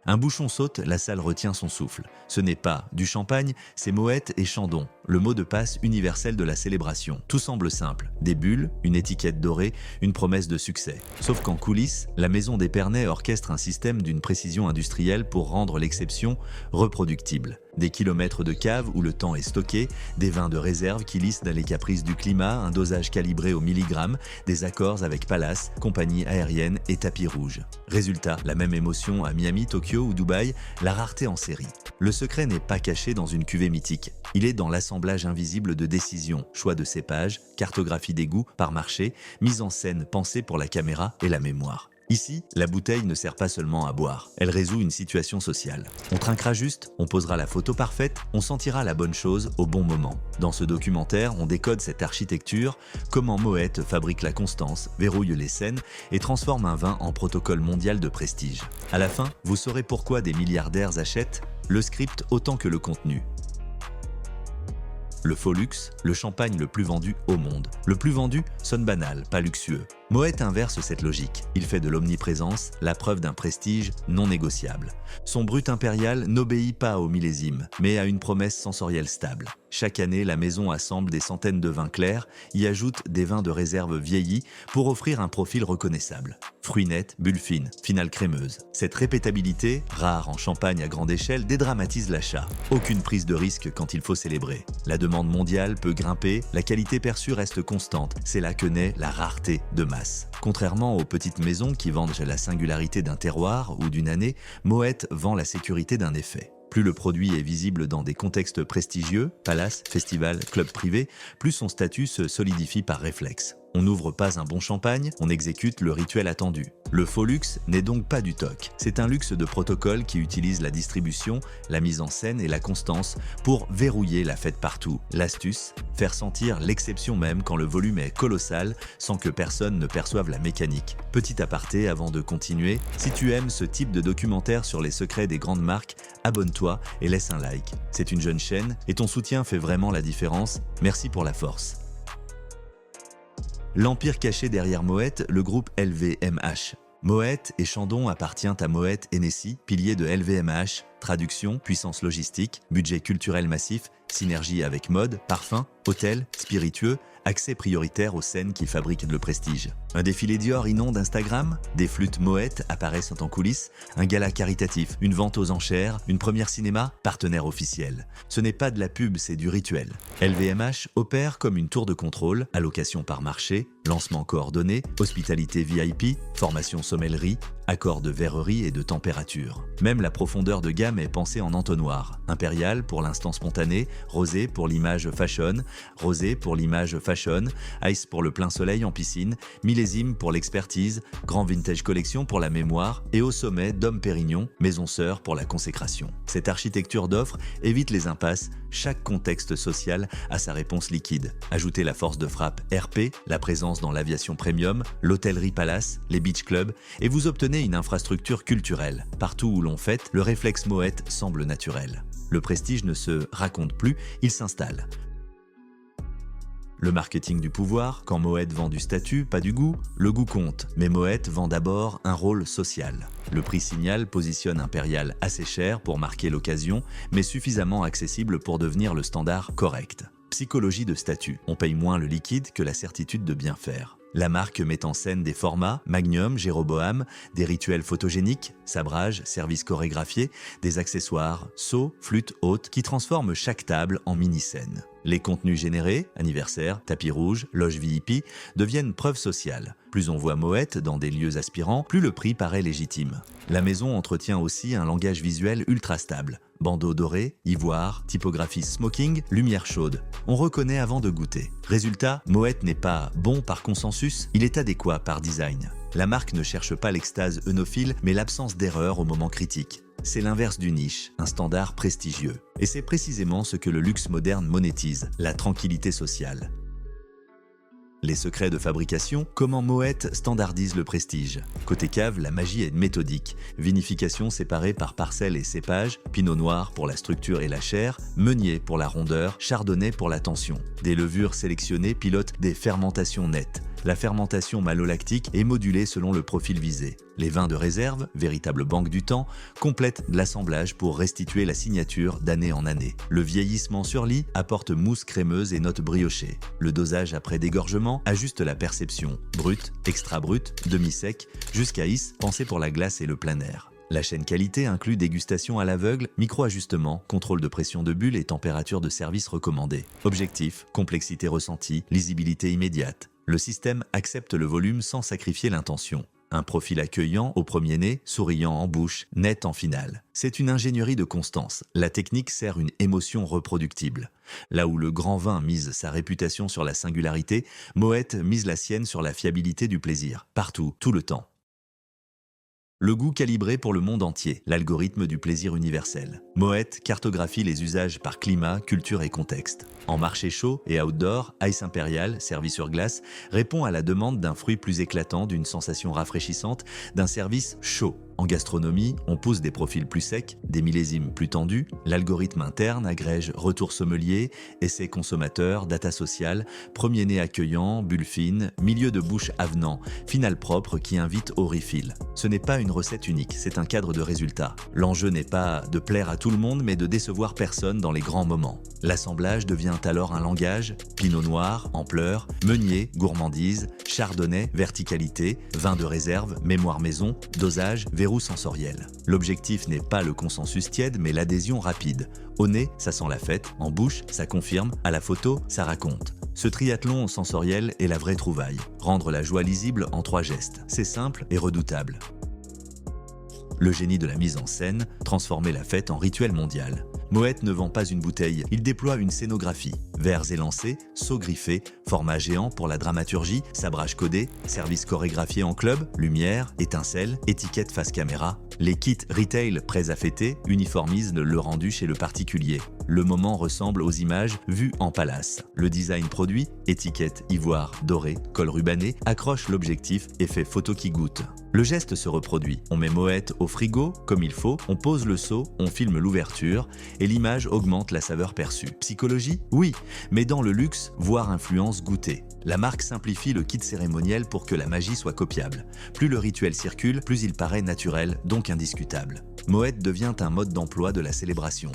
Un bouchon saute, la salle retient son souffle. Ce n'est pas du champagne, c'est Moët et Chandon, le mot de passe universel de la célébration. Tout semble simple, des bulles, une étiquette dorée, une promesse de succès. Sauf qu'en coulisses, la maison d'Épernay orchestre un système d'une précision industrielle pour rendre l'exception reproductible. Des kilomètres de caves où le temps est stocké, des vins de réserve qui lissent dans les caprices du climat, un dosage calibré au milligramme, des accords avec Palace, compagnie aérienne et tapis rouge. Résultat, la même émotion à Miami, Tokyo ou Dubaï, la rareté en série. Le secret n'est pas caché dans une cuvée mythique. Il est dans l'assemblage invisible de décisions, choix de cépage, cartographie des goûts par marché, mise en scène pensée pour la caméra et la mémoire. Ici, la bouteille ne sert pas seulement à boire, elle résout une situation sociale. On trinquera juste, on posera la photo parfaite, on sentira la bonne chose au bon moment. Dans ce documentaire, on décode cette architecture, comment Moët fabrique la constance, verrouille les scènes et transforme un vin en protocole mondial de prestige. À la fin, vous saurez pourquoi des milliardaires achètent le script autant que le contenu. Le faux luxe, le champagne le plus vendu au monde. Le plus vendu sonne banal, pas luxueux. Moët inverse cette logique. Il fait de l'omniprésence la preuve d'un prestige non négociable. Son brut impérial n'obéit pas au millésime, mais à une promesse sensorielle stable. Chaque année, la maison assemble des centaines de vins clairs, y ajoute des vins de réserve vieillis pour offrir un profil reconnaissable. Fruits nets, bulles fines, finale crémeuse. Cette répétabilité, rare en champagne à grande échelle, dédramatise l'achat. Aucune prise de risque quand il faut célébrer. La demande mondiale peut grimper, la qualité perçue reste constante. C'est là que naît la rareté de masse. Contrairement aux petites maisons qui vendent la singularité d'un terroir ou d'une année, Moët vend la sécurité d'un effet. Plus le produit est visible dans des contextes prestigieux, palaces, festivals, clubs privés, plus son statut se solidifie par réflexe. On n'ouvre pas un bon champagne, on exécute le rituel attendu. Le faux luxe n'est donc pas du toc. C'est un luxe de protocole qui utilise la distribution, la mise en scène et la constance pour verrouiller la fête partout. L'astuce, faire sentir l'exception même quand le volume est colossal sans que personne ne perçoive la mécanique. Petit aparté avant de continuer, si tu aimes ce type de documentaire sur les secrets des grandes marques, abonne-toi et laisse un like. C'est une jeune chaîne et ton soutien fait vraiment la différence. Merci pour la force. L'empire caché derrière Moët, le groupe LVMH. Moët et Chandon appartient à Moët Hennessy, pilier de LVMH, traduction, puissance logistique, budget culturel massif, synergie avec mode, parfum, hôtel, spiritueux, accès prioritaire aux scènes qui fabriquent le prestige. Un défilé Dior inonde Instagram, des flûtes Moët apparaissent en coulisses, un gala caritatif, une vente aux enchères, une première cinéma, partenaire officiel. Ce n'est pas de la pub, c'est du rituel. LVMH opère comme une tour de contrôle, allocation par marché, lancement coordonné, hospitalité VIP, formation sommellerie, accord de verrerie et de température. Même la profondeur de gamme est pensée en entonnoir. Impérial pour l'instant spontané, rosé pour l'image fashion, rosé pour l'image fashion, ice pour le plein soleil en piscine, millésime pour l'expertise, grand vintage collection pour la mémoire et au sommet Dom Pérignon, maison sœur pour la consécration. Cette architecture d'offres évite les impasses, chaque contexte social a sa réponse liquide. Ajoutez la force de frappe RP, la présence dans l'aviation premium, l'hôtellerie Palace, les beach clubs et vous obtenez une infrastructure culturelle. Partout où l'on fête, le réflexe Moët semble naturel. Le prestige ne se raconte plus, il s'installe. Le marketing du pouvoir, quand Moët vend du statut, pas du goût, le goût compte, mais Moët vend d'abord un rôle social. Le prix Signal positionne Impérial assez cher pour marquer l'occasion, mais suffisamment accessible pour devenir le standard correct. Psychologie de statut, on paye moins le liquide que la certitude de bien faire. La marque met en scène des formats, Magnum, Jéroboam, des rituels photogéniques, sabrage, services chorégraphiés, des accessoires, seaux, flûtes hautes qui transforment chaque table en mini-scène. Les contenus générés, anniversaire, tapis rouge, loge VIP, deviennent preuve sociale. Plus on voit Moët dans des lieux aspirants, plus le prix paraît légitime. La maison entretient aussi un langage visuel ultra stable. Bandeau doré, ivoire, typographie smoking, lumière chaude. On reconnaît avant de goûter. Résultat, Moët n'est pas bon par consensus, il est adéquat par design. La marque ne cherche pas l'extase œnophile, mais l'absence d'erreur au moment critique. C'est l'inverse du niche, un standard prestigieux. Et c'est précisément ce que le luxe moderne monétise, la tranquillité sociale. Les secrets de fabrication, comment Moët standardise le prestige. Côté cave, la magie est méthodique. Vinification séparée par parcelles et cépages, pinot noir pour la structure et la chair, meunier pour la rondeur, chardonnay pour la tension. Des levures sélectionnées pilotent des fermentations nettes. La fermentation malolactique est modulée selon le profil visé. Les vins de réserve, véritable banque du temps, complètent l'assemblage pour restituer la signature d'année en année. Le vieillissement sur lit apporte mousse crémeuse et notes briochées. Le dosage après dégorgement ajuste la perception. Brut, extra brut, demi-sec, jusqu'à ice, pensé pour la glace et le plein air. La chaîne qualité inclut dégustation à l'aveugle, micro-ajustement, contrôle de pression de bulle et température de service recommandée. Objectif, complexité ressentie, lisibilité immédiate. Le système accepte le volume sans sacrifier l'intention. Un profil accueillant au premier nez, souriant en bouche, net en finale. C'est une ingénierie de constance. La technique sert une émotion reproductible. Là où le grand vin mise sa réputation sur la singularité, Moët mise la sienne sur la fiabilité du plaisir. Partout, tout le temps. Le goût calibré pour le monde entier, l'algorithme du plaisir universel. Moët cartographie les usages par climat, culture et contexte. En marché chaud et outdoor, Ice Imperial, servi sur glace, répond à la demande d'un fruit plus éclatant, d'une sensation rafraîchissante, d'un service chaud. En gastronomie, on pousse des profils plus secs, des millésimes plus tendus. L'algorithme interne agrège retour sommelier, essais consommateurs, data sociale, premier nez accueillant, bulle fine, milieu de bouche avenant, finale propre qui invite au refill. Ce n'est pas une recette unique, c'est un cadre de résultat. L'enjeu n'est pas de plaire à tout le monde, mais de décevoir personne dans les grands moments. L'assemblage devient alors un langage, pinot noir, ampleur, meunier, gourmandise, chardonnay, verticalité, vin de réserve, mémoire maison, dosage, verrou sensoriel. L'objectif n'est pas le consensus tiède, mais l'adhésion rapide. Au nez, ça sent la fête, en bouche, ça confirme, à la photo, ça raconte. Ce triathlon sensoriel est la vraie trouvaille. Rendre la joie lisible en 3 gestes. C'est simple et redoutable. Le génie de la mise en scène, transformer la fête en rituel mondial. Moët ne vend pas une bouteille, il déploie une scénographie. Verres élancés, seaux griffés, format géant pour la dramaturgie, sabrage codé, service chorégraphié en club, lumière, étincelles, étiquette face caméra. Les kits retail prêts à fêter uniformisent le rendu chez le particulier. Le moment ressemble aux images vues en palace. Le design produit, étiquette ivoire, doré, col rubané, accroche l'objectif, effet photo qui goûte. Le geste se reproduit. On met Moët au frigo, comme il faut, on pose le seau, on filme l'ouverture, et l'image augmente la saveur perçue. Psychologie? Oui, mais dans le luxe, voire influence goûter. La marque simplifie le kit cérémoniel pour que la magie soit copiable. Plus le rituel circule, plus il paraît naturel, donc indiscutable. Moët devient un mode d'emploi de la célébration.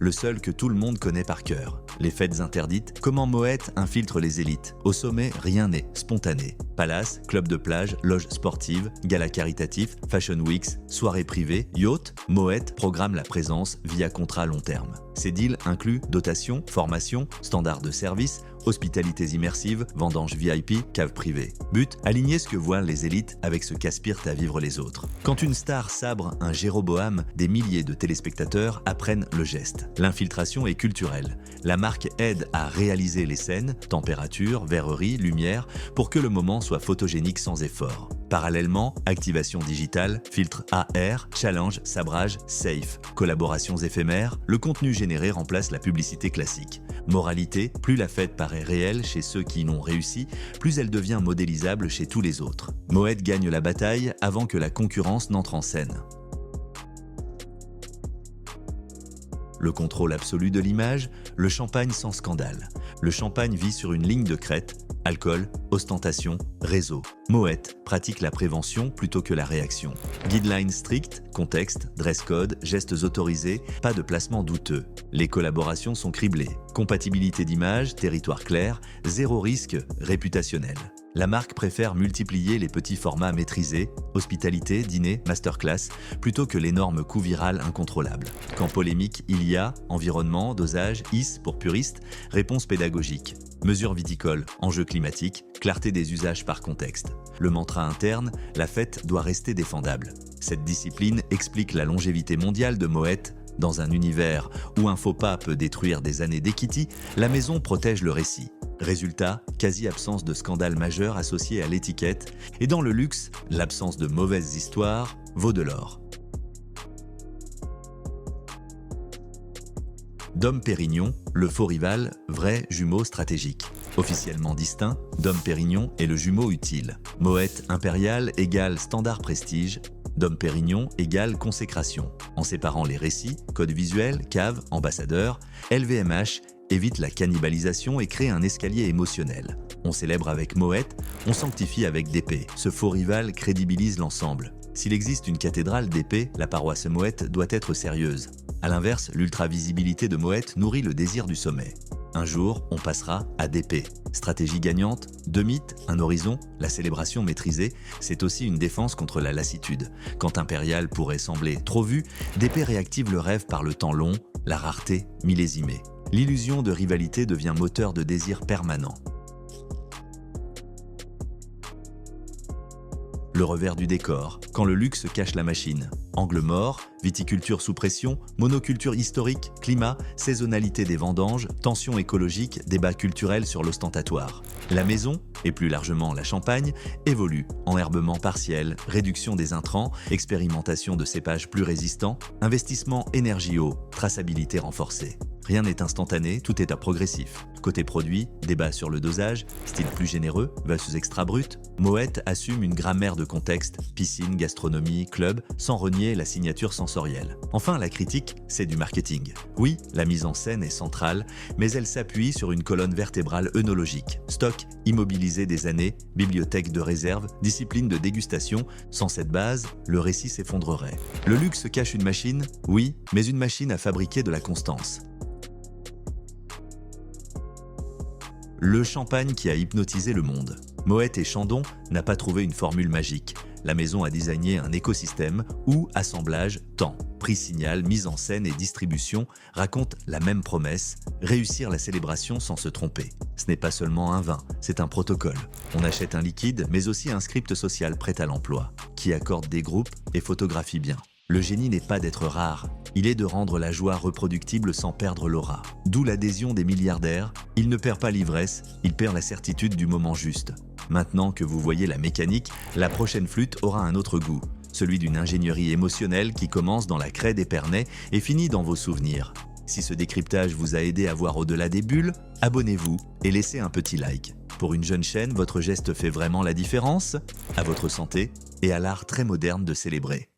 Le seul que tout le monde connaît par cœur. Les fêtes interdites, comment Moët infiltre les élites. Au sommet, rien n'est spontané. Palace, club de plage, loge sportive, gala caritatif, fashion weeks, soirée privée, yacht, Moët programme la présence via contrat long terme. Ces deals incluent dotation, formation, standards de service, hospitalités immersives, vendanges VIP, cave privée. But, aligner ce que voient les élites avec ce qu'aspirent à vivre les autres. Quand une star sabre un Jéroboam, des milliers de téléspectateurs apprennent le geste. L'infiltration est culturelle. La marque aide à réaliser les scènes, température, verrerie, lumière, pour que le moment soit photogénique sans effort. Parallèlement, activation digitale, filtre AR, challenge, sabrage, safe, collaborations éphémères, le contenu généré remplace la publicité classique. Moralité, plus la fête paraît réelle chez ceux qui l'ont réussi, plus elle devient modélisable chez tous les autres. Moët gagne la bataille avant que la concurrence n'entre en scène. Le contrôle absolu de l'image, le champagne sans scandale. Le champagne vit sur une ligne de crête, alcool, ostentation, réseau. Moët pratique la prévention plutôt que la réaction. Guidelines strictes, contexte, dress code, gestes autorisés, pas de placement douteux. Les collaborations sont criblées. Compatibilité d'image, territoire clair, zéro risque réputationnel. La marque préfère multiplier les petits formats maîtrisés, hospitalité, dîner, masterclass, plutôt que l'énorme coup viral incontrôlable. Quand polémique il y a, environnement, dosage, IS pour puristes, réponse pédagogique. Mesures viticoles, enjeux climatiques, clarté des usages par contexte. Le mantra interne, la fête doit rester défendable. Cette discipline explique la longévité mondiale de Moët. Dans un univers où un faux pas peut détruire des années d'équity, la maison protège le récit. Résultat, quasi-absence de scandale majeur associé à l'étiquette, et dans le luxe, l'absence de mauvaises histoires vaut de l'or. Dom Pérignon, le faux rival, vrai jumeau stratégique. Officiellement distinct, Dom Pérignon est le jumeau utile. Moët Impérial égale standard prestige, Dom Pérignon égale consécration. En séparant les récits, code visuel, cave, ambassadeur, LVMH évite la cannibalisation et crée un escalier émotionnel. On célèbre avec Moët, on sanctifie avec d'épée. Ce faux rival crédibilise l'ensemble. S'il existe une cathédrale d'épée, la paroisse Moët doit être sérieuse. A l'inverse, l'ultra-visibilité de Moët nourrit le désir du sommet. Un jour, on passera à d'épée. Stratégie gagnante, deux mythes, un horizon, la célébration maîtrisée, c'est aussi une défense contre la lassitude. Quand Impérial pourrait sembler trop vu, d'épée réactive le rêve par le temps long, la rareté millésimée. L'illusion de rivalité devient moteur de désir permanent. Le revers du décor, quand le luxe cache la machine. Angle mort, viticulture sous pression, monoculture historique, climat, saisonnalité des vendanges, tension écologique, débat culturel sur l'ostentatoire. La maison, et plus largement la Champagne, évolue. Enherbement partiel, réduction des intrants, expérimentation de cépages plus résistants, investissement énergie eau, traçabilité renforcée. Rien n'est instantané, tout est à progressif. Côté produit, débat sur le dosage, style plus généreux versus extra brut. Moët assume une grammaire de contexte, piscine, gastronomie, club, sans renier la signature sensorielle. Enfin, la critique, c'est du marketing. Oui, la mise en scène est centrale, mais elle s'appuie sur une colonne vertébrale œnologique. Stock immobilisé des années, bibliothèque de réserve, discipline de dégustation. Sans cette base, le récit s'effondrerait. Le luxe cache une machine, oui, mais une machine à fabriquer de la constance. Le champagne qui a hypnotisé le monde. Moët et Chandon n'a pas trouvé une formule magique. La maison a designé un écosystème où assemblage, temps, prix signal, mise en scène et distribution racontent la même promesse, réussir la célébration sans se tromper. Ce n'est pas seulement un vin, c'est un protocole. On achète un liquide, mais aussi un script social prêt à l'emploi, qui accorde des groupes et photographie bien. Le génie n'est pas d'être rare, il est de rendre la joie reproductible sans perdre l'aura. D'où l'adhésion des milliardaires, il ne perd pas l'ivresse, il perd la certitude du moment juste. Maintenant que vous voyez la mécanique, la prochaine flûte aura un autre goût, celui d'une ingénierie émotionnelle qui commence dans la craie d'Épernay et finit dans vos souvenirs. Si ce décryptage vous a aidé à voir au-delà des bulles, abonnez-vous et laissez un petit like. Pour une jeune chaîne, votre geste fait vraiment la différence. À votre santé et à l'art très moderne de célébrer.